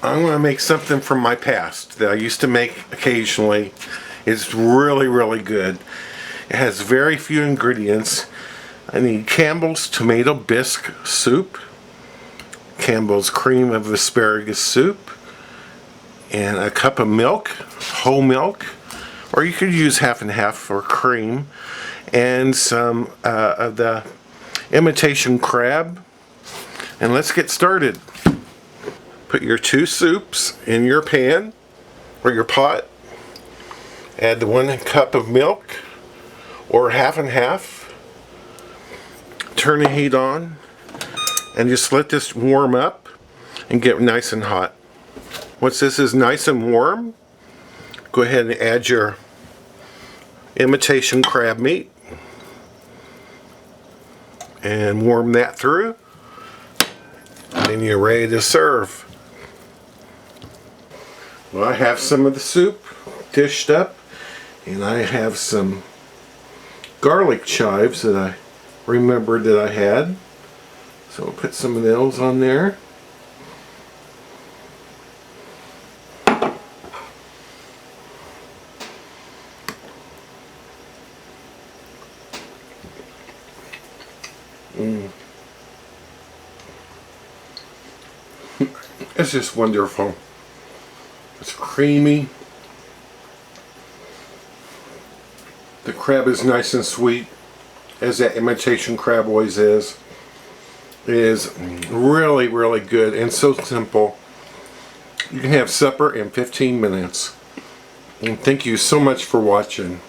I'm going to make something from my past that I used to make occasionally. It's really, really good. It has very few ingredients. I need Campbell's Tomato Bisque Soup, Campbell's Cream of Asparagus Soup, and a cup of milk, whole milk, or you could use half and half for cream, and some of the Imitation Crab. And let's get started. Put your 2 soups in your pan or your pot. Add the 1 cup of milk or half and half. Turn the heat on and just let this warm up and get nice and hot. Once this is nice and warm, go ahead and add your imitation crab meat and warm that through, and then you're ready to serve. Well, I have some of the soup dished up, and I have some garlic chives that I remembered that I had, so I'll put some of those on there. It's just wonderful. It's creamy. The crab is nice and sweet, as that imitation crab always is. It is really, really good and so simple. You can have supper in 15 minutes. And thank you so much for watching.